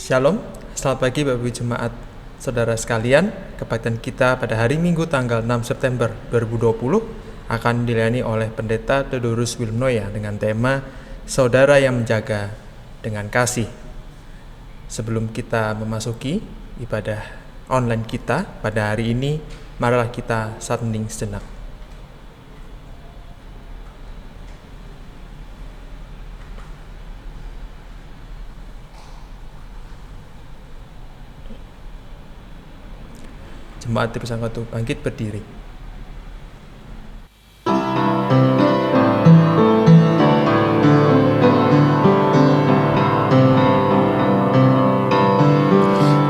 Shalom, selamat pagi Bapak Ibu Jemaat Saudara sekalian. Kebaktian kita pada hari Minggu tanggal 6 September 2020 akan dilayani oleh Pendeta Theodorus Wilnoya dengan tema Saudara yang Menjaga dengan Kasih. Sebelum kita memasuki ibadah online kita pada hari ini, marilah kita saat hening sejenak. Jemaat dipersangka untuk bangkit berdiri.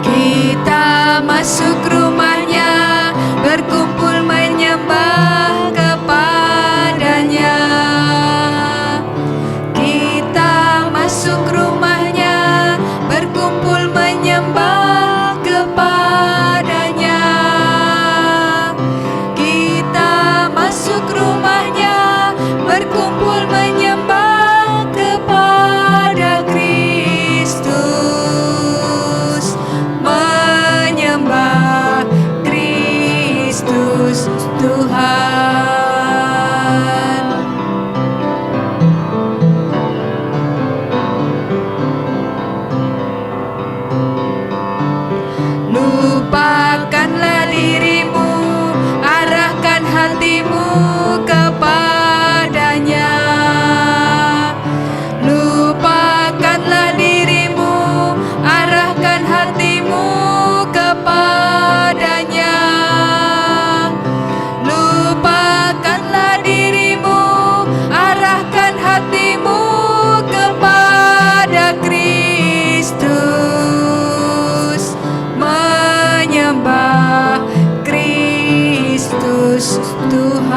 Kita masuk rumahnya, berkumpul menyembah kepadanya. Kita masuk rumahnya, berkumpul menyembah kepadanya. Kita masuk rumahnya, berkumpul menyembah kepada Kristus, menyembah Kristus Tuhan. Lupakanlah dirimu, arahkan hatimu kepadanya. Lupakanlah dirimu, arahkan hatimu kepadanya. Lupakanlah dirimu, arahkan hatimu kepada Kristus, menyembah Kristus Tuhan.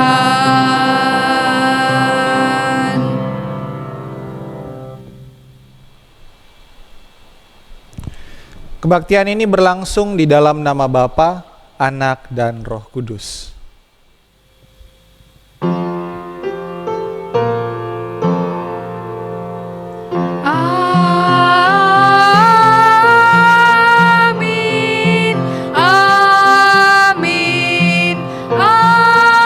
Kebaktian ini berlangsung di dalam nama Bapa, Anak, dan Roh Kudus. Amin, amin, amin.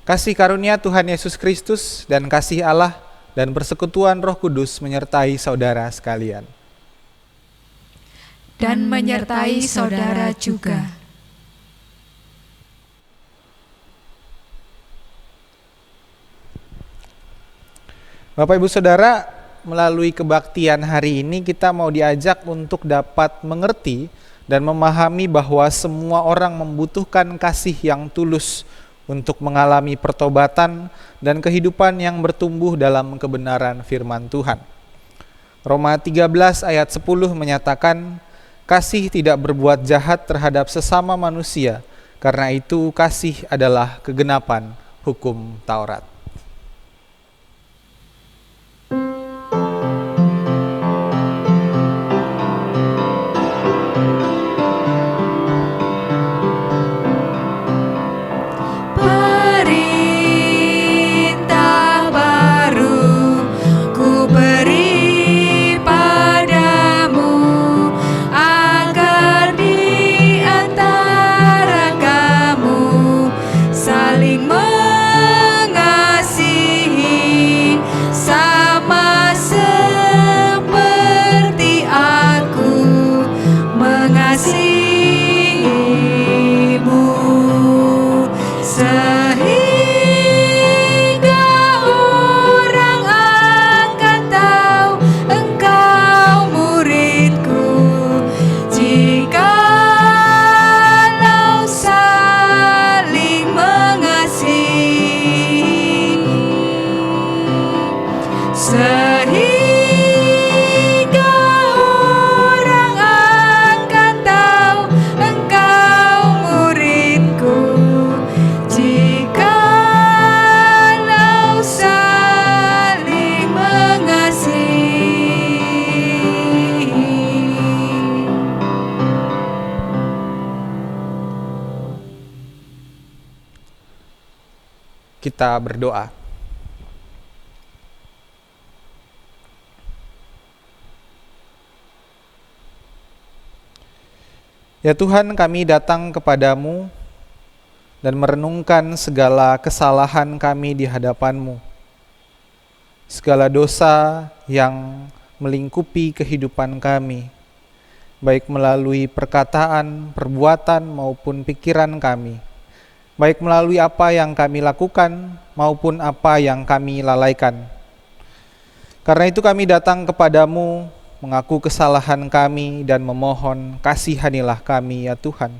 Kasih karunia Tuhan Yesus Kristus dan kasih Allah dan persekutuan Roh Kudus menyertai saudara sekalian. Dan menyertai saudara juga. Bapak Ibu Saudara, melalui kebaktian hari ini kita mau diajak untuk dapat mengerti dan memahami bahwa semua orang membutuhkan kasih yang tulus untuk mengalami pertobatan dan kehidupan yang bertumbuh dalam kebenaran firman Tuhan. Roma 13 ayat 10 menyatakan, kasih tidak berbuat jahat terhadap sesama manusia, karena itu kasih adalah kegenapan hukum Taurat. Perintah baru ku beri padamu, agar di antara kamu saling mengasihi, sama seperti aku mengasihimu. Sehingga orang akan tahu engkau muridku, jikalau saling mengasihi. Sehingga orang akan tahu engkau muridku, jikalau saling mengasihi. Kita berdoa. Ya Tuhan, kami datang kepadamu dan merenungkan segala kesalahan kami di hadapan-Mu. Segala dosa yang melingkupi kehidupan kami, baik melalui perkataan, perbuatan, maupun pikiran kami. Baik melalui apa yang kami lakukan, maupun apa yang kami lalaikan. Karena itu kami datang kepadamu, mengaku kesalahan kami dan memohon kasihanilah kami ya Tuhan.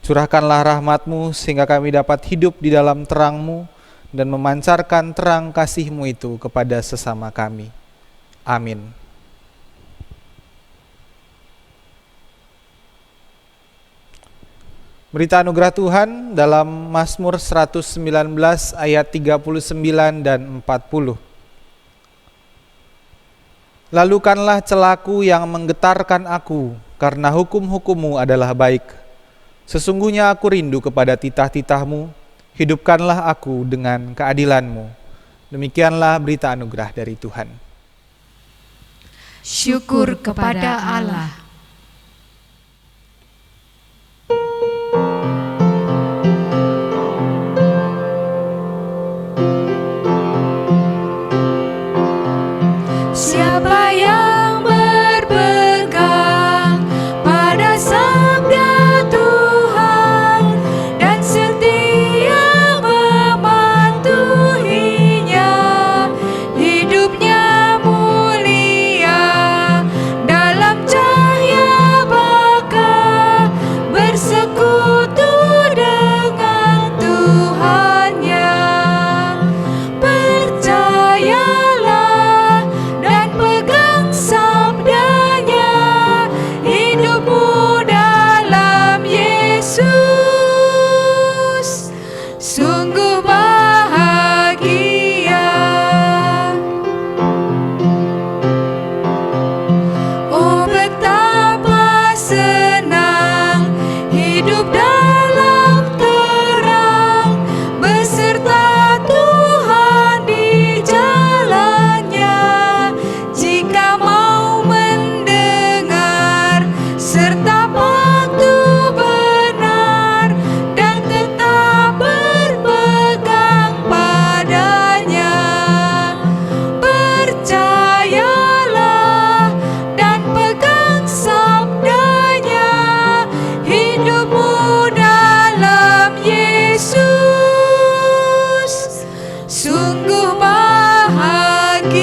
Curahkanlah rahmat-Mu sehingga kami dapat hidup di dalam terang-Mu dan memancarkan terang kasih-Mu itu kepada sesama kami. Amin. Berita anugerah Tuhan dalam Mazmur 119 ayat 39 dan 40. Lalukanlah celaku yang menggetarkan aku, karena hukum-hukum-Mu adalah baik. Sesungguhnya aku rindu kepada titah-titah-Mu, hidupkanlah aku dengan keadilan-Mu. Demikianlah berita anugerah dari Tuhan. Syukur kepada Allah. Siapa yang berpegang pada sabda Tuhan dan setia mematuhinya, hidupnya mulia dalam cahaya baka, bersekutu dengan Tuhannya. Percayalah dan pegang sabdanya, hidupmu dalam Yesus sungguh bahagia. Oh betapa senang hidup dalam terang, beserta Tuhan di jalannya. Jika mau mendengar serta patuh benar dan tetap berpegang padanya. Percayalah dan pegang sabdanya, hidupmu dalam Yesus sungguh bahagia.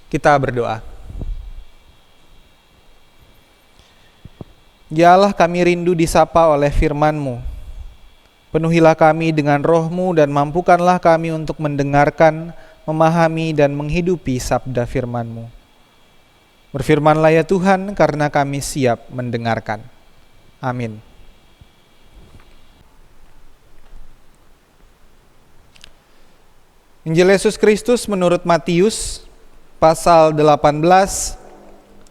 Kita berdoa. Ya Allah, kami rindu disapa oleh firman-Mu. Penuhilah kami dengan roh-Mu dan mampukanlah kami untuk mendengarkan, memahami, dan menghidupi sabda firman-Mu. Berfirmanlah ya Tuhan, karena kami siap mendengarkan. Amin. Injil Yesus Kristus menurut Matius, pasal 18,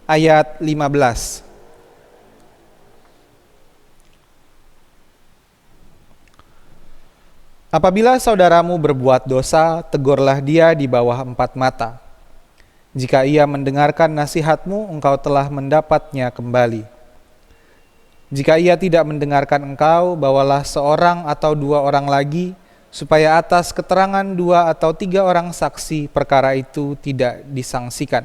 ayat 15. Apabila saudaramu berbuat dosa, tegurlah dia di bawah 4 mata. Jika ia mendengarkan nasihatmu, engkau telah mendapatnya kembali. Jika ia tidak mendengarkan engkau, bawalah seorang atau 2 orang lagi, supaya atas keterangan 2 atau 3 orang saksi perkara itu tidak disangsikan.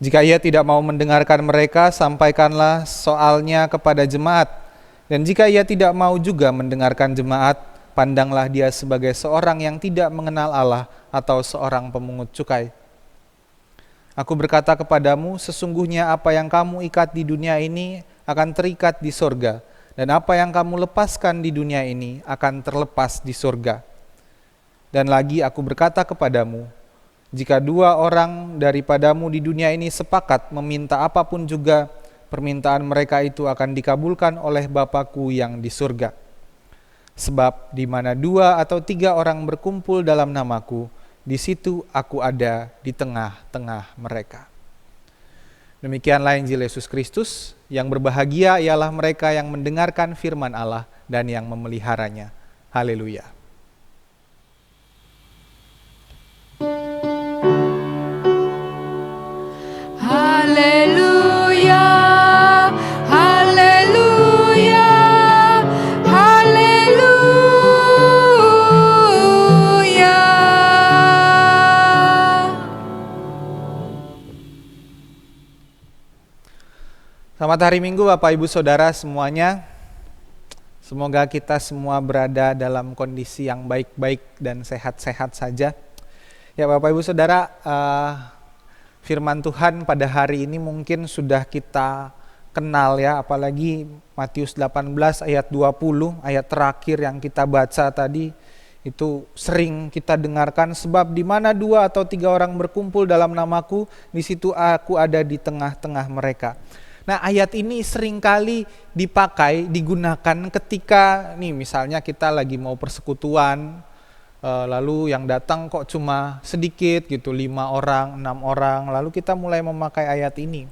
Jika ia tidak mau mendengarkan mereka, sampaikanlah soalnya kepada jemaat. Dan jika ia tidak mau juga mendengarkan jemaat, pandanglah dia sebagai seorang yang tidak mengenal Allah atau seorang pemungut cukai. Aku berkata kepadamu, sesungguhnya apa yang kamu ikat di dunia ini akan terikat di sorga, dan apa yang kamu lepaskan di dunia ini akan terlepas di sorga. Dan lagi aku berkata kepadamu, jika 2 orang daripadamu di dunia ini sepakat meminta apapun juga, permintaan mereka itu akan dikabulkan oleh Bapa-Ku yang di surga. Sebab di mana 2 atau 3 orang berkumpul dalam namaku, di situ aku ada di tengah-tengah mereka. Demikianlah Injil Yesus Kristus. Yang berbahagia ialah mereka yang mendengarkan firman Allah dan yang memeliharanya. Haleluya. Haleluya, haleluya, haleluya. Selamat hari Minggu Bapak Ibu Saudara semuanya. Semoga kita semua berada dalam kondisi yang baik-baik dan sehat-sehat saja. Ya Bapak Ibu Saudara, firman Tuhan pada hari ini mungkin sudah kita kenal ya, apalagi Matius 18 ayat 20, ayat terakhir yang kita baca tadi, itu sering kita dengarkan, sebab di mana 2 atau 3 orang berkumpul dalam namaku, di situ aku ada di tengah-tengah mereka. Nah, ayat ini seringkali dipakai, digunakan ketika nih misalnya kita lagi mau persekutuan, lalu yang datang kok cuma sedikit gitu, 5 orang, 6 orang, lalu kita mulai memakai ayat ini.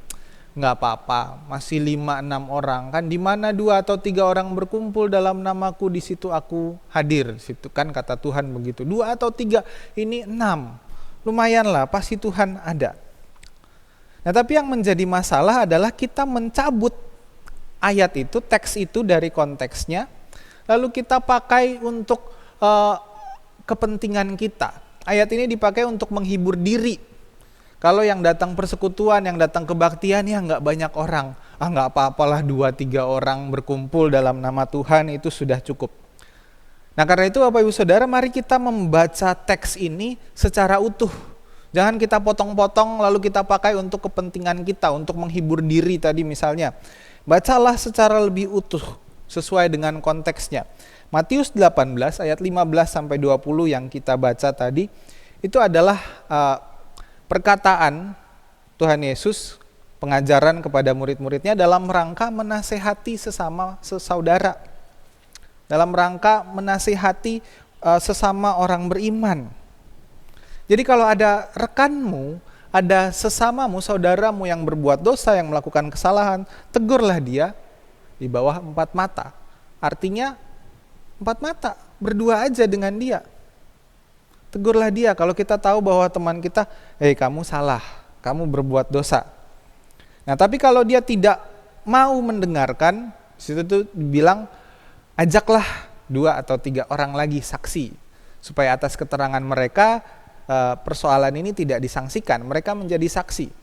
Nggak apa-apa, masih 5-6 orang kan, di mana 2 atau 3 orang berkumpul dalam namaku, di situ aku hadir. Situ kan kata Tuhan begitu. 2 atau 3, ini 6. Lumayan lah, pasti Tuhan ada. Nah, tapi yang menjadi masalah adalah kita mencabut ayat itu, teks itu dari konteksnya, lalu kita pakai untuk kepentingan kita. Ayat ini dipakai untuk menghibur diri. Kalau yang datang persekutuan, yang datang kebaktian, ya nggak banyak orang. Nggak apa-apalah 2-3 orang berkumpul dalam nama Tuhan, itu sudah cukup. Nah, karena itu Bapak Ibu Saudara, mari kita membaca teks ini secara utuh. Jangan kita potong-potong lalu kita pakai untuk kepentingan kita, untuk menghibur diri tadi misalnya. Bacalah secara lebih utuh sesuai dengan konteksnya. Matius 18 ayat 15 sampai 20 yang kita baca tadi itu adalah perkataan Tuhan Yesus, pengajaran kepada murid-muridnya dalam rangka menasehati sesama sesaudara. Dalam rangka menasehati sesama orang beriman. Jadi kalau ada rekanmu, ada sesamamu, saudaramu yang berbuat dosa, yang melakukan kesalahan, tegurlah dia di bawah 4 mata. Artinya 4 mata, berdua aja dengan dia. Tegurlah dia kalau kita tahu bahwa teman kita, kamu salah, kamu berbuat dosa. Nah, tapi kalau dia tidak mau mendengarkan, situ tuh dibilang, ajaklah 2 atau 3 orang lagi saksi, supaya atas keterangan mereka persoalan ini tidak disangsikan, mereka menjadi saksi.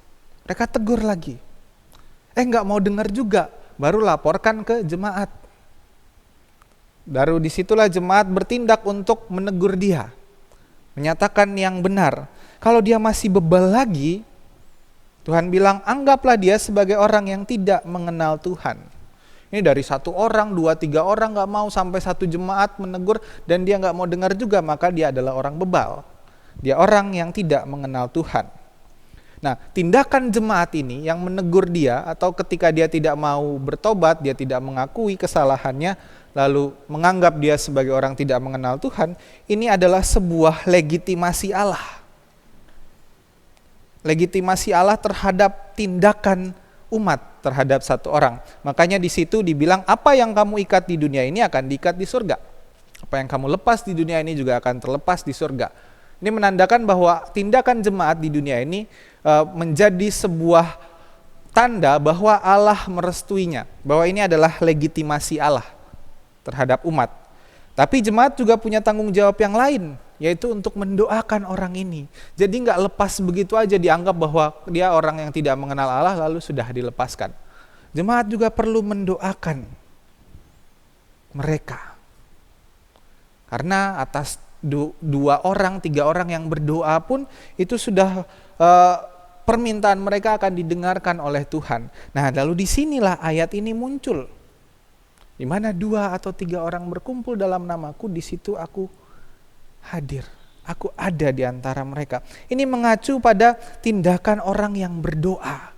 Mereka tegur lagi. Nggak mau dengar juga, baru laporkan ke jemaat. Baru disitulah jemaat bertindak untuk menegur dia, menyatakan yang benar. Kalau dia masih bebal lagi, Tuhan bilang, anggaplah dia sebagai orang yang tidak mengenal Tuhan. Ini dari 1 orang, 2-3 orang nggak mau, sampai 1 jemaat menegur dan dia nggak mau dengar juga, maka dia adalah orang bebal. Dia orang yang tidak mengenal Tuhan. Nah, tindakan jemaat ini yang menegur dia, atau ketika dia tidak mau bertobat, dia tidak mengakui kesalahannya, lalu menganggap dia sebagai orang tidak mengenal Tuhan, ini adalah sebuah legitimasi Allah. Legitimasi Allah terhadap tindakan umat terhadap satu orang. Makanya di situ dibilang, apa yang kamu ikat di dunia ini akan diikat di surga. Apa yang kamu lepas di dunia ini juga akan terlepas di surga. Ini menandakan bahwa tindakan jemaat di dunia ini menjadi sebuah tanda bahwa Allah merestuinya, bahwa ini adalah legitimasi Allah terhadap umat. Tapi jemaat juga punya tanggung jawab yang lain, yaitu untuk mendoakan orang ini. Jadi nggak lepas begitu aja dianggap bahwa dia orang yang tidak mengenal Allah lalu sudah dilepaskan. Jemaat juga perlu mendoakan mereka. Karena atas 2 orang, 3 orang yang berdoa pun itu sudah permintaan mereka akan didengarkan oleh Tuhan. Nah, lalu disinilah ayat ini muncul. Di mana 2 atau 3 orang berkumpul dalam namaku, di situ aku hadir. Aku ada di antara mereka. Ini mengacu pada tindakan orang yang berdoa.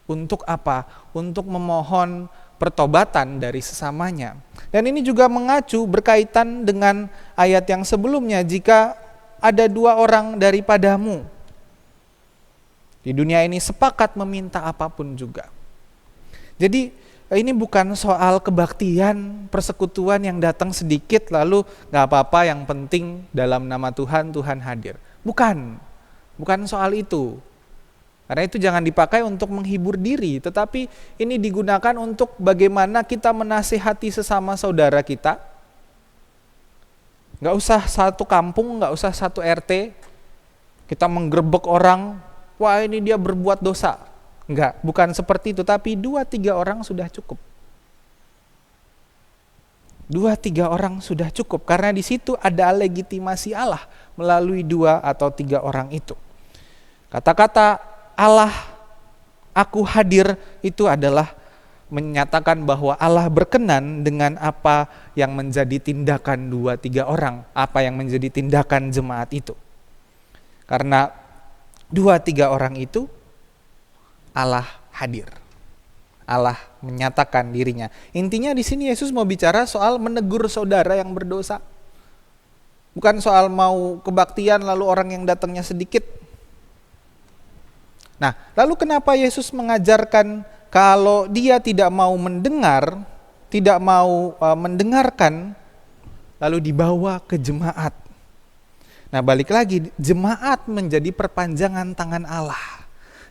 Untuk apa? Untuk memohon pertobatan dari sesamanya. Dan ini juga mengacu berkaitan dengan ayat yang sebelumnya, jika ada 2 orang daripadamu di dunia ini sepakat meminta apapun juga. Jadi ini bukan soal kebaktian, persekutuan yang datang sedikit lalu gak apa-apa, yang penting dalam nama Tuhan, Tuhan hadir. Bukan soal itu. Karena itu jangan dipakai untuk menghibur diri, tetapi ini digunakan untuk bagaimana kita menasihati sesama saudara kita. Gak usah satu kampung, gak usah satu RT, kita menggerebek orang, wah ini dia berbuat dosa. Enggak, bukan seperti itu, tapi 2-3 orang sudah cukup. 2-3 orang sudah cukup, karena di situ ada legitimasi Allah melalui 2 atau 3 orang itu. Kata-kata Allah, aku hadir, itu adalah menyatakan bahwa Allah berkenan dengan apa yang menjadi tindakan 2-3 orang, apa yang menjadi tindakan jemaat itu. Karena 2-3 orang itu Allah hadir. Allah menyatakan dirinya. Intinya di sini Yesus mau bicara soal menegur saudara yang berdosa. Bukan soal mau kebaktian lalu orang yang datangnya sedikit. Nah, lalu kenapa Yesus mengajarkan kalau dia tidak mau mendengar, tidak mau mendengarkan, lalu dibawa ke jemaat. Nah, balik lagi, jemaat menjadi perpanjangan tangan Allah.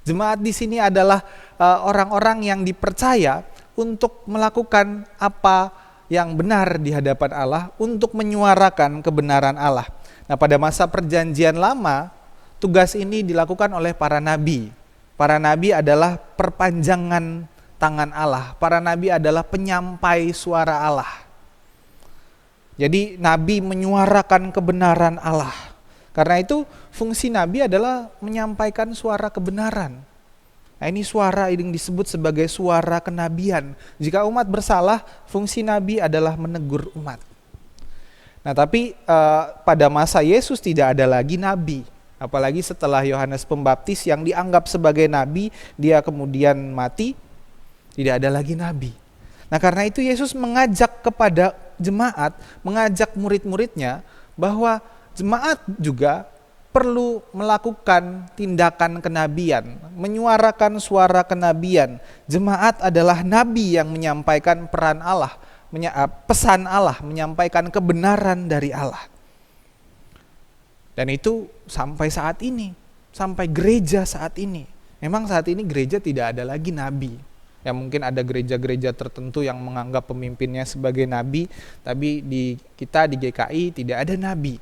Jemaat di sini adalah orang-orang yang dipercaya untuk melakukan apa yang benar di hadapan Allah, untuk menyuarakan kebenaran Allah. Nah, pada masa Perjanjian Lama, tugas ini dilakukan oleh para nabi. Para nabi adalah perpanjangan tangan Allah. Para nabi adalah penyampai suara Allah. Jadi nabi menyuarakan kebenaran Allah. Karena itu fungsi nabi adalah menyampaikan suara kebenaran. Nah, ini suara yang disebut sebagai suara kenabian. Jika umat bersalah, fungsi nabi adalah menegur umat. Nah, tapi pada masa Yesus tidak ada lagi nabi. Apalagi setelah Yohanes Pembaptis yang dianggap sebagai nabi, dia kemudian mati, tidak ada lagi nabi. Nah, karena itu Yesus mengajak kepada jemaat, mengajak murid-muridnya bahwa jemaat juga perlu melakukan tindakan kenabian, menyuarakan suara kenabian. Jemaat adalah nabi yang menyampaikan peran Allah, pesan Allah, menyampaikan kebenaran dari Allah. Dan itu sampai saat ini, sampai gereja saat ini. Memang saat ini gereja tidak ada lagi nabi. Ya mungkin ada gereja-gereja tertentu yang menganggap pemimpinnya sebagai nabi, tapi di kita di GKI tidak ada nabi.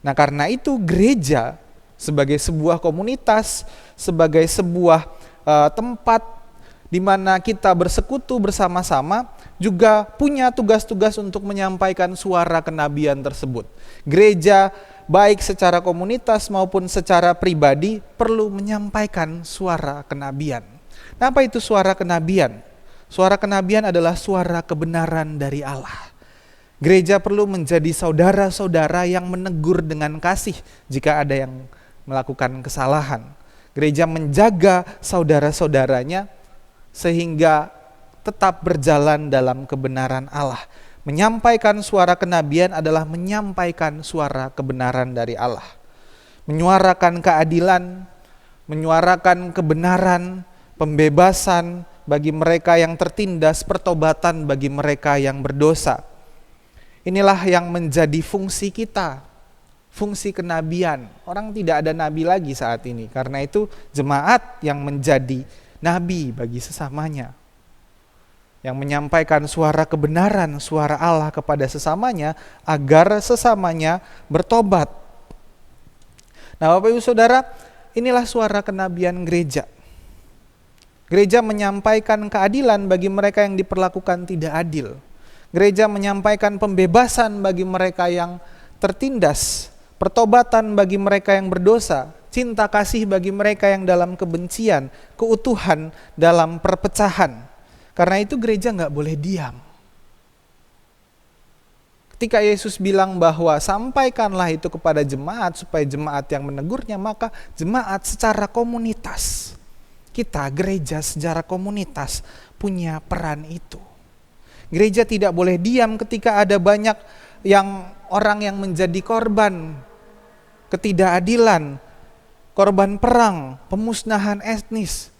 Nah, karena itu gereja sebagai sebuah komunitas, sebagai sebuah tempat di mana kita bersekutu bersama-sama, juga punya tugas-tugas untuk menyampaikan suara kenabian tersebut. Gereja baik secara komunitas maupun secara pribadi perlu menyampaikan suara kenabian. Nah, apa itu suara kenabian? Suara kenabian adalah suara kebenaran dari Allah. Gereja perlu menjadi saudara-saudara yang menegur dengan kasih jika ada yang melakukan kesalahan. Gereja menjaga saudara-saudaranya sehingga tetap berjalan dalam kebenaran Allah. Menyampaikan suara kenabian adalah menyampaikan suara kebenaran dari Allah. Menyuarakan keadilan, menyuarakan kebenaran, pembebasan bagi mereka yang tertindas, pertobatan bagi mereka yang berdosa. Inilah yang menjadi fungsi kita, fungsi kenabian. Orang tidak ada nabi lagi saat ini, karena itu jemaat yang menjadi nabi bagi sesamanya, yang menyampaikan suara kebenaran, suara Allah kepada sesamanya, agar sesamanya bertobat. Nah, Bapak Ibu Saudara, inilah suara kenabian gereja. Gereja menyampaikan keadilan bagi mereka yang diperlakukan tidak adil. Gereja menyampaikan pembebasan bagi mereka yang tertindas, pertobatan bagi mereka yang berdosa, cinta kasih bagi mereka yang dalam kebencian, keutuhan dalam perpecahan. Karena itu gereja nggak boleh diam. Ketika Yesus bilang bahwa sampaikanlah itu kepada jemaat supaya jemaat yang menegurnya, maka jemaat secara komunitas, kita gereja secara komunitas punya peran itu. Gereja tidak boleh diam ketika ada banyak orang yang menjadi korban ketidakadilan, korban perang, pemusnahan etnis.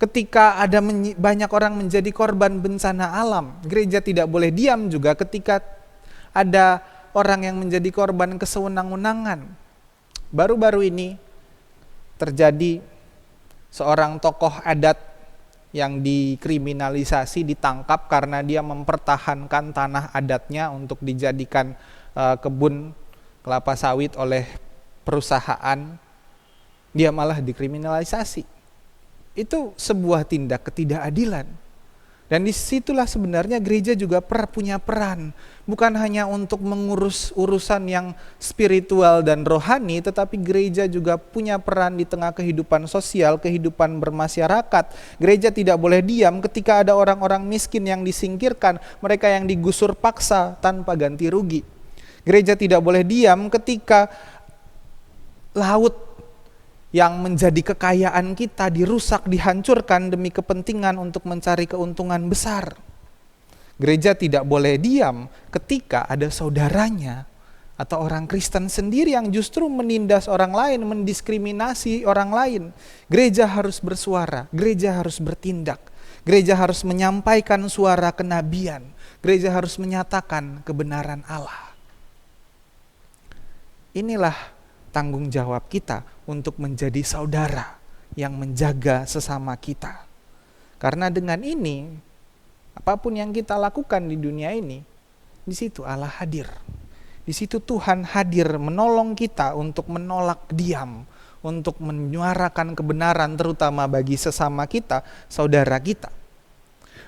Ketika ada banyak orang menjadi korban bencana alam, gereja tidak boleh diam juga ketika ada orang yang menjadi korban kesewenang-wenangan. Baru-baru ini terjadi seorang tokoh adat yang dikriminalisasi, ditangkap karena dia mempertahankan tanah adatnya untuk dijadikan kebun kelapa sawit oleh perusahaan. Dia malah dikriminalisasi. Itu sebuah tindak ketidakadilan. Dan disitulah sebenarnya gereja juga punya peran. Bukan hanya untuk mengurus urusan yang spiritual dan rohani, tetapi gereja juga punya peran di tengah kehidupan sosial, kehidupan bermasyarakat. Gereja tidak boleh diam ketika ada orang-orang miskin yang disingkirkan, mereka yang digusur paksa tanpa ganti rugi. Gereja tidak boleh diam ketika laut yang menjadi kekayaan kita dirusak, dihancurkan demi kepentingan untuk mencari keuntungan besar. Gereja tidak boleh diam ketika ada saudaranya atau orang Kristen sendiri yang justru menindas orang lain, mendiskriminasi orang lain. Gereja harus bersuara, gereja harus bertindak, gereja harus menyampaikan suara kenabian, gereja harus menyatakan kebenaran Allah. Inilah tanggung jawab kita untuk menjadi saudara yang menjaga sesama kita. Karena dengan ini, apapun yang kita lakukan di dunia ini, di situ Allah hadir. Di situ Tuhan hadir menolong kita untuk menolak diam, untuk menyuarakan kebenaran terutama bagi sesama kita, saudara kita.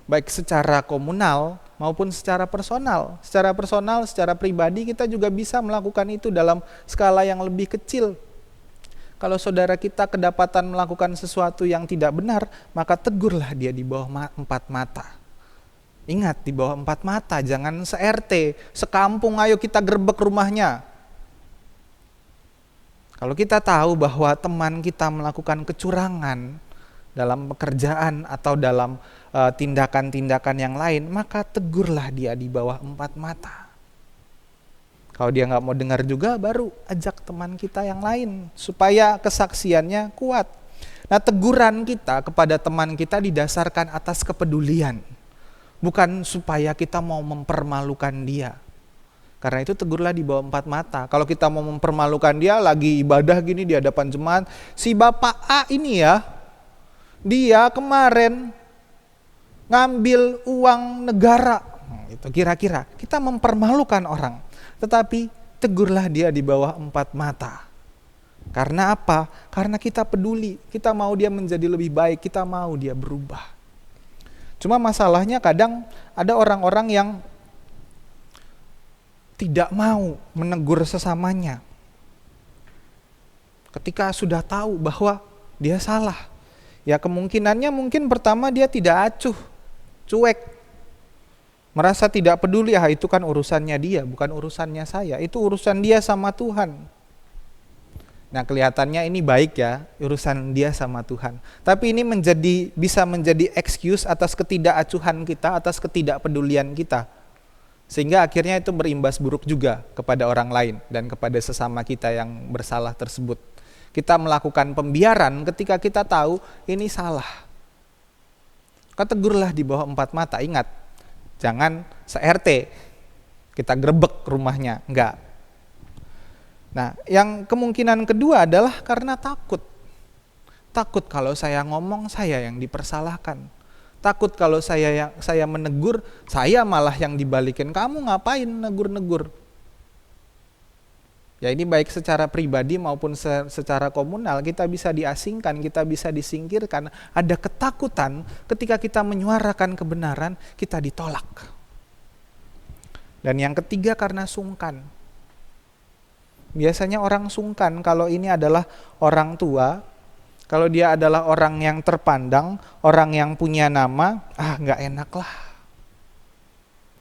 Baik secara komunal maupun secara personal. Secara personal, secara pribadi kita juga bisa melakukan itu dalam skala yang lebih kecil. Kalau saudara kita kedapatan melakukan sesuatu yang tidak benar, maka tegurlah dia di bawah 4 mata. Ingat, di bawah 4 mata, jangan se-RT, sekampung ayo kita gerbek rumahnya. Kalau kita tahu bahwa teman kita melakukan kecurangan dalam pekerjaan atau dalam tindakan-tindakan yang lain, maka tegurlah dia di bawah 4 mata. Kalau dia nggak mau dengar juga, baru ajak teman kita yang lain supaya kesaksiannya kuat. Nah, teguran kita kepada teman kita didasarkan atas kepedulian, bukan supaya kita mau mempermalukan dia. Karena itu tegurlah di bawah 4 mata. Kalau kita mau mempermalukan dia, lagi ibadah gini di hadapan jemaat, si Bapak A ini ya, dia kemarin ngambil uang negara. Itu kira-kira kita mempermalukan orang. Tetapi tegurlah dia di bawah 4 mata. Karena apa? Karena kita peduli, kita mau dia menjadi lebih baik, kita mau dia berubah. Cuma masalahnya kadang ada orang-orang yang tidak mau menegur sesamanya. Ketika sudah tahu bahwa dia salah, ya kemungkinannya mungkin pertama dia tidak acuh, cuek, merasa tidak peduli, itu kan urusannya dia, bukan urusannya saya, itu urusan dia sama Tuhan. Nah, kelihatannya ini baik ya, urusan dia sama Tuhan. Tapi ini bisa menjadi excuse atas ketidakacuhan kita, atas ketidakpedulian kita. Sehingga akhirnya itu berimbas buruk juga kepada orang lain dan kepada sesama kita yang bersalah tersebut. Kita melakukan pembiaran ketika kita tahu ini salah. Tegurlah di bawah 4 mata, ingat. Jangan se-RT, kita grebek rumahnya, enggak. Nah, yang kemungkinan kedua adalah karena takut. Takut kalau saya ngomong, saya yang dipersalahkan. Takut kalau saya menegur, saya malah yang dibalikin. Kamu ngapain negur-negur? Ya ini baik secara pribadi maupun secara komunal, kita bisa diasingkan, kita bisa disingkirkan. Ada ketakutan ketika kita menyuarakan kebenaran, kita ditolak. Dan yang ketiga karena sungkan. Biasanya orang sungkan kalau ini adalah orang tua, kalau dia adalah orang yang terpandang, orang yang punya nama, nggak enak lah.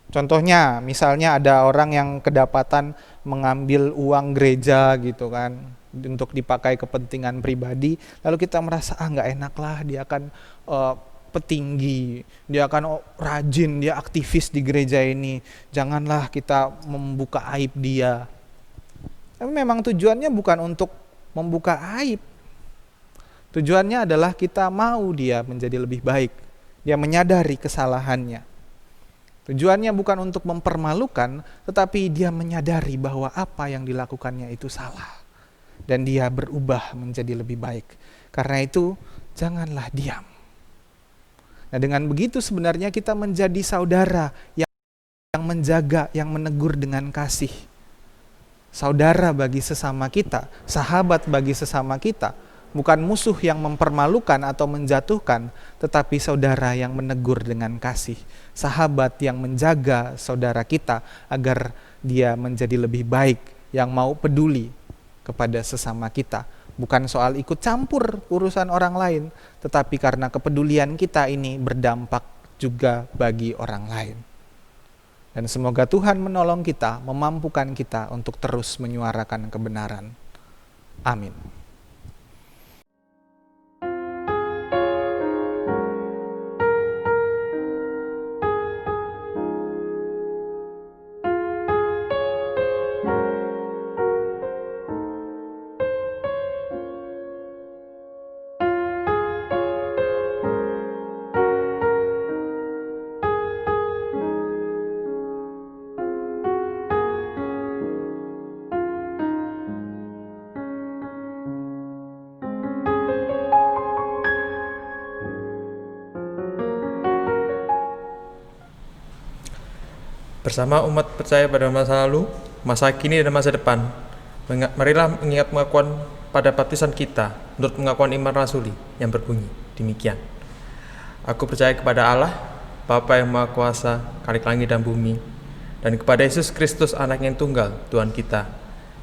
Contohnya, misalnya ada orang yang kedapatan mengambil uang gereja gitu kan, untuk dipakai kepentingan pribadi, lalu kita merasa nggak enak lah, dia akan petinggi, dia akan rajin, dia aktivis di gereja ini, janganlah kita membuka aib dia. Tapi memang tujuannya bukan untuk membuka aib. Tujuannya adalah kita mau dia menjadi lebih baik. Dia menyadari kesalahannya. Tujuannya bukan untuk mempermalukan, tetapi dia menyadari bahwa apa yang dilakukannya itu salah. Dan dia berubah menjadi lebih baik. Karena itu, janganlah diam. Nah, dengan begitu sebenarnya kita menjadi saudara yang menjaga, yang menegur dengan kasih. Saudara bagi sesama kita, sahabat bagi sesama kita. Bukan musuh yang mempermalukan atau menjatuhkan, tetapi saudara yang menegur dengan kasih. Sahabat yang menjaga saudara kita agar dia menjadi lebih baik, yang mau peduli kepada sesama kita. Bukan soal ikut campur urusan orang lain, tetapi karena kepedulian kita ini berdampak juga bagi orang lain. Dan semoga Tuhan menolong kita, memampukan kita untuk terus menyuarakan kebenaran. Amin. Bersama umat percaya pada masa lalu, masa kini dan masa depan, marilah mengingat pengakuan pada baptisan kita menurut pengakuan iman rasuli yang berbunyi demikian. Aku percaya kepada Allah, Bapa yang Maha Kuasa, Khalik langit dan bumi, dan kepada Yesus Kristus anak yang tunggal, Tuhan kita,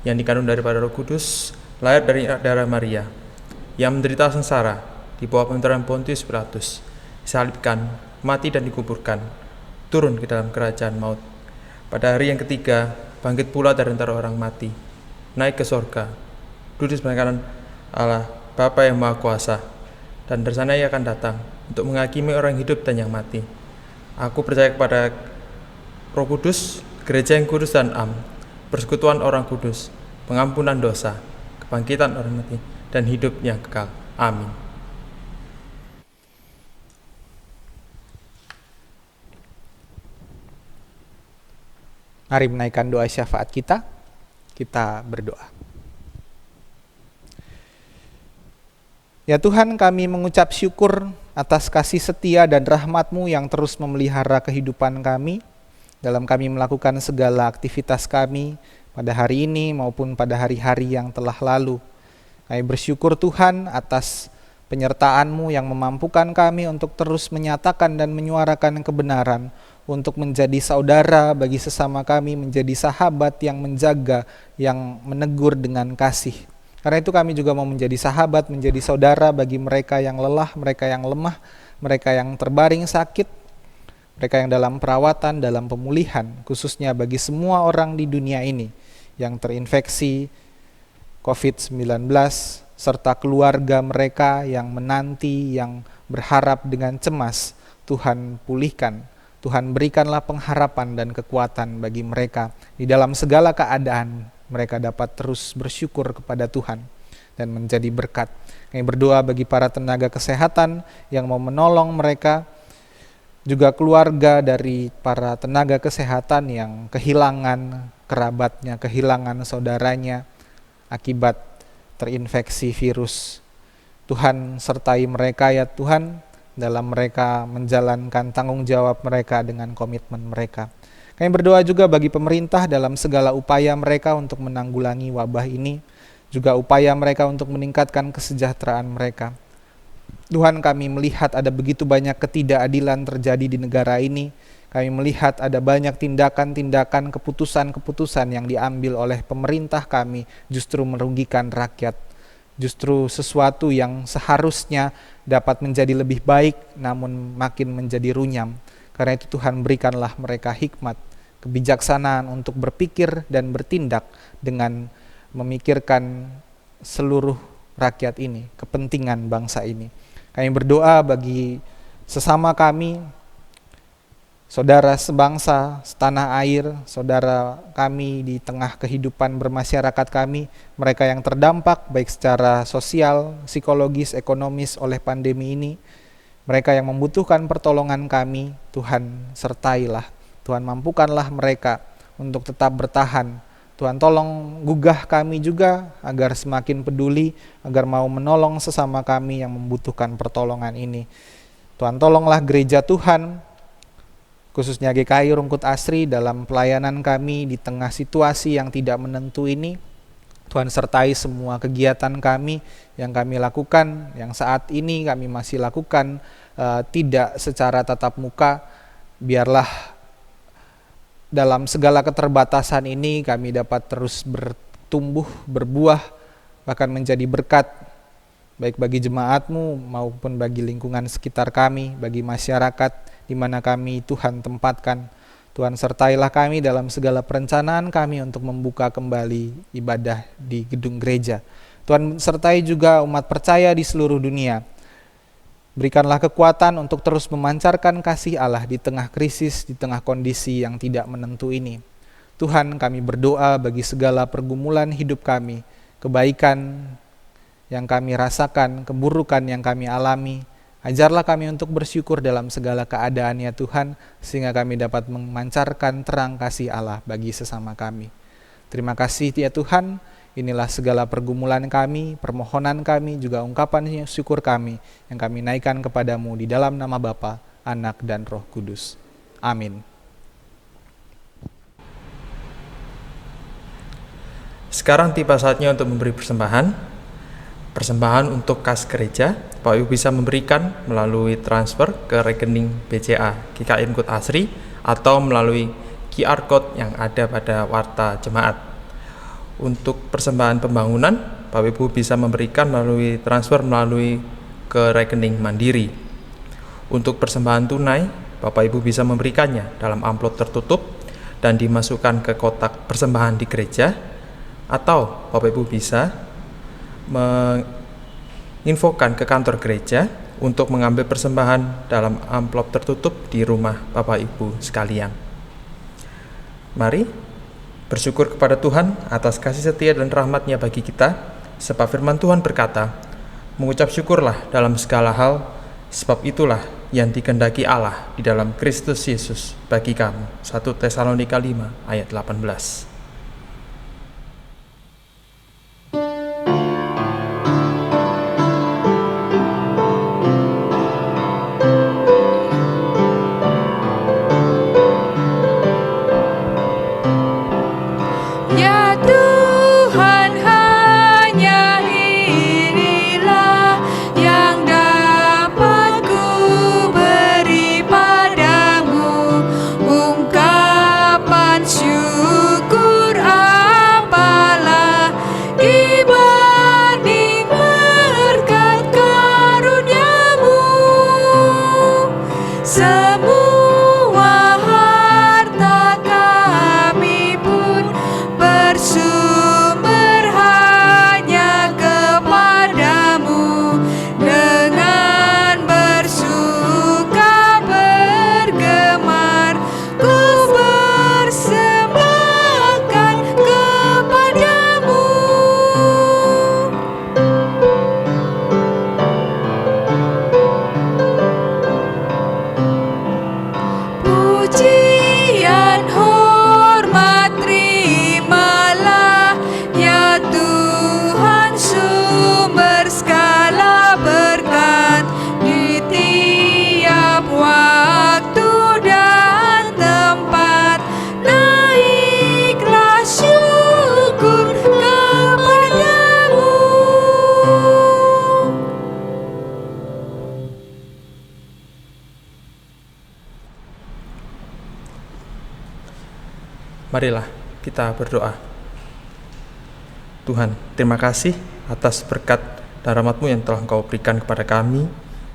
yang dikandung daripada Roh Kudus, lahir dari darah Maria, yang menderita sengsara di bawah pemerintahan Pontius Pilatus, disalibkan, mati dan dikuburkan, turun ke dalam kerajaan maut. Pada hari yang ketiga, bangkit pula dari antara orang mati, naik ke sorga, duduk di sebelah kanan Allah, Bapa yang Maha Kuasa, dan dari sana Ia akan datang untuk menghakimi orang hidup dan yang mati. Aku percaya kepada Roh Kudus, gereja yang kudus dan am, persekutuan orang kudus, pengampunan dosa, kebangkitan orang mati, dan hidup yang kekal. Amin. Mari menaikkan doa syafaat kita. Kita berdoa. Ya Tuhan, kami mengucap syukur atas kasih setia dan rahmat-Mu yang terus memelihara kehidupan kami dalam kami melakukan segala aktivitas kami pada hari ini maupun pada hari-hari yang telah lalu. Kami bersyukur Tuhan atas penyertaan-Mu yang memampukan kami untuk terus menyatakan dan menyuarakan kebenaran, untuk menjadi saudara bagi sesama kami, menjadi sahabat yang menjaga, yang menegur dengan kasih. Karena itu kami juga mau menjadi sahabat, menjadi saudara bagi mereka yang lelah, mereka yang lemah, mereka yang terbaring sakit, mereka yang dalam perawatan, dalam pemulihan, khususnya bagi semua orang di dunia ini yang terinfeksi COVID-19, serta keluarga mereka yang menanti, yang berharap dengan cemas. Tuhan pulihkan, Tuhan berikanlah pengharapan dan kekuatan bagi mereka. Di dalam segala keadaan, mereka dapat terus bersyukur kepada Tuhan dan menjadi berkat. Kami berdoa bagi para tenaga kesehatan yang mau menolong mereka, juga keluarga dari para tenaga kesehatan yang kehilangan kerabatnya, kehilangan saudaranya akibat terinfeksi virus. Tuhan sertai mereka ya Tuhan, dalam mereka menjalankan tanggung jawab mereka dengan komitmen mereka. Kami berdoa juga bagi pemerintah dalam segala upaya mereka untuk menanggulangi wabah ini, juga upaya mereka untuk meningkatkan kesejahteraan mereka. Tuhan, kami melihat ada begitu banyak ketidakadilan terjadi di negara ini. Kami melihat ada banyak tindakan-tindakan, keputusan-keputusan yang diambil oleh pemerintah kami justru merugikan rakyat. Justru sesuatu yang seharusnya dapat menjadi lebih baik, namun makin menjadi runyam. Karena itu Tuhan, berikanlah mereka hikmat, kebijaksanaan untuk berpikir dan bertindak dengan memikirkan seluruh rakyat ini, kepentingan bangsa ini. Kami berdoa bagi sesama kami saudara sebangsa, setanah air, saudara kami di tengah kehidupan bermasyarakat kami, mereka yang terdampak baik secara sosial, psikologis, ekonomis oleh pandemi ini, mereka yang membutuhkan pertolongan kami, Tuhan sertailah, Tuhan mampukanlah mereka untuk tetap bertahan. Tuhan tolong gugah kami juga agar semakin peduli, agar mau menolong sesama kami yang membutuhkan pertolongan ini. Tuhan tolonglah gereja Tuhan, khususnya GKI Rungkut Asri dalam pelayanan kami di tengah situasi yang tidak menentu ini. Tuhan sertai semua kegiatan kami yang kami lakukan, yang saat ini kami masih lakukan tidak secara tatap muka. Biarlah dalam segala keterbatasan ini kami dapat terus bertumbuh, berbuah, bahkan menjadi berkat baik bagi jemaat-Mu maupun bagi lingkungan sekitar kami, bagi masyarakat di mana kami Tuhan tempatkan. Tuhan sertailah kami dalam segala perencanaan kami untuk membuka kembali ibadah di gedung gereja. Tuhan sertai juga umat percaya di seluruh dunia. Berikanlah kekuatan untuk terus memancarkan kasih Allah di tengah krisis, di tengah kondisi yang tidak menentu ini. Tuhan, kami berdoa bagi segala pergumulan hidup kami, kebaikan yang kami rasakan, keburukan yang kami alami. Ajarlah kami untuk bersyukur dalam segala keadaan ya Tuhan, sehingga kami dapat memancarkan terang kasih Allah bagi sesama kami. Terima kasih ya Tuhan, inilah segala pergumulan kami, permohonan kami, juga ungkapan syukur kami yang kami naikkan kepadamu di dalam nama Bapa, Anak, dan Roh Kudus. Amin. Sekarang tiba saatnya untuk memberi persembahan untuk kas gereja. Bapak Ibu bisa memberikan melalui transfer ke rekening BCA GKI Rungkut Asri atau melalui QR Code yang ada pada warta jemaat. Untuk persembahan pembangunan, Bapak Ibu bisa memberikan melalui transfer melalui ke rekening Mandiri. Untuk persembahan tunai, Bapak Ibu bisa memberikannya dalam amplop tertutup dan dimasukkan ke kotak persembahan di gereja, atau Bapak Ibu bisa menginfokan ke kantor gereja untuk mengambil persembahan dalam amplop tertutup di rumah Bapak Ibu sekalian. Mari bersyukur kepada Tuhan atas kasih setia dan rahmat-Nya bagi kita, sebab firman Tuhan berkata, mengucap syukurlah dalam segala hal, sebab itulah yang dikehendaki Allah di dalam Kristus Yesus bagi kamu. 1 Tesalonika 5 ayat 18. Ya Tuhan, hanya inilah yang dapat ku beri padamu, ungkapan syukur apalah dibanding berkat karuniamu. Semua harta kami pun bersumber hanya kepadamu, dengan bersuka bergemar ku persembahkan kepadamu. Pujian hormat terimalah ya Tuhan, sumber segala berkat di tiap waktu dan tempat. Naiklah syukur kepadamu. Marilah kita berdoa. Tuhan, terima kasih atas berkat dan rahmat-Mu yang telah Engkau berikan kepada kami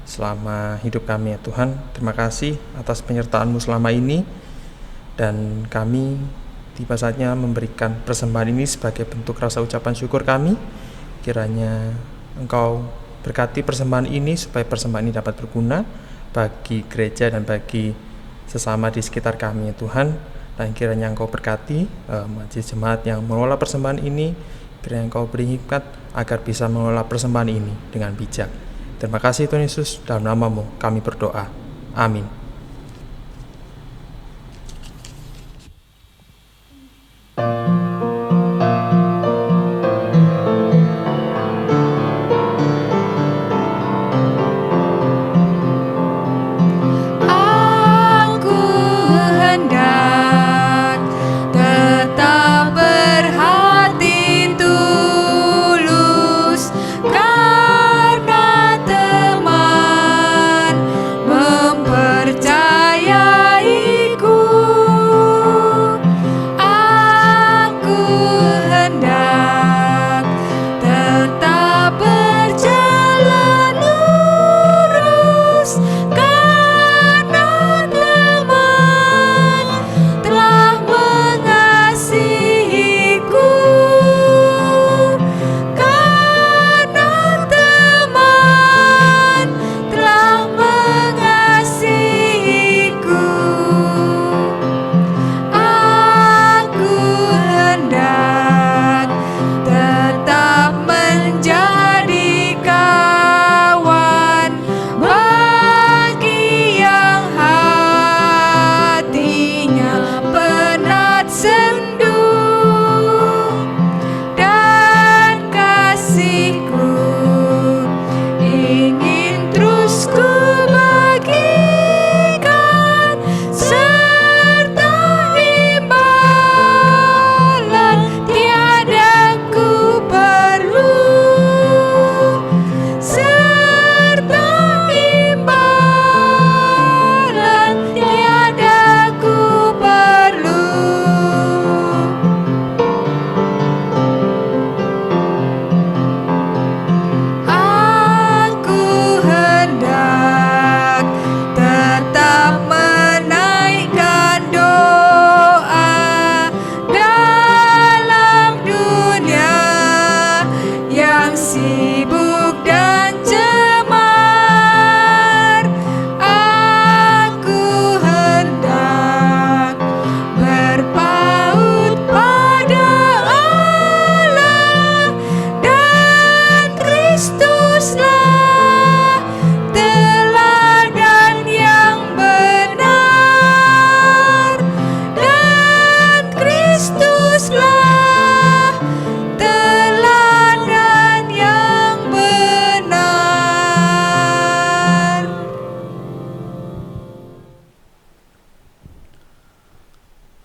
selama hidup kami ya Tuhan. Terima kasih atas penyertaan-Mu selama ini, dan kami tiba saatnya memberikan persembahan ini sebagai bentuk rasa ucapan syukur kami. Kiranya Engkau berkati persembahan ini supaya persembahan ini dapat berguna bagi gereja dan bagi sesama di sekitar kami ya Tuhan. Dan kiranya Engkau berkati majelis jemaat yang mengelola persembahan ini, kiranya Engkau beri hikmat agar bisa mengelola persembahan ini dengan bijak. Terima kasih Tuhan Yesus, dalam nama-Mu kami berdoa. Amin.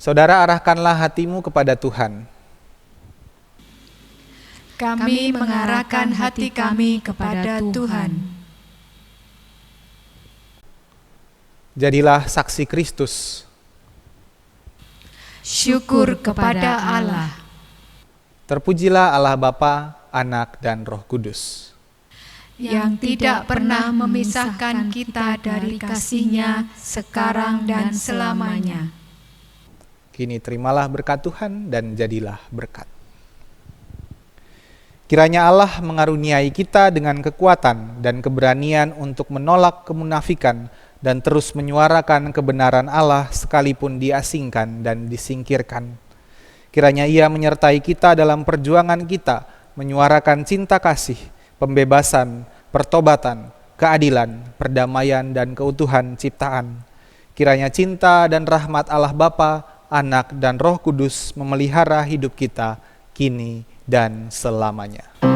Saudara, arahkanlah hatimu kepada Tuhan. Kami mengarahkan hati kami kepada Tuhan. Jadilah saksi Kristus. Syukur kepada Allah. Terpujilah Allah Bapa, Anak, dan Roh Kudus, yang tidak pernah memisahkan kita dari kasih-Nya sekarang dan selamanya. Kini terimalah berkat Tuhan dan jadilah berkat. Kiranya Allah mengaruniai kita dengan kekuatan dan keberanian untuk menolak kemunafikan dan terus menyuarakan kebenaran Allah sekalipun diasingkan dan disingkirkan. Kiranya Ia menyertai kita dalam perjuangan kita menyuarakan cinta kasih, pembebasan, pertobatan, keadilan, perdamaian, dan keutuhan ciptaan. Kiranya cinta dan rahmat Allah Bapa, Anak, dan Roh Kudus memelihara hidup kita kini dan selamanya.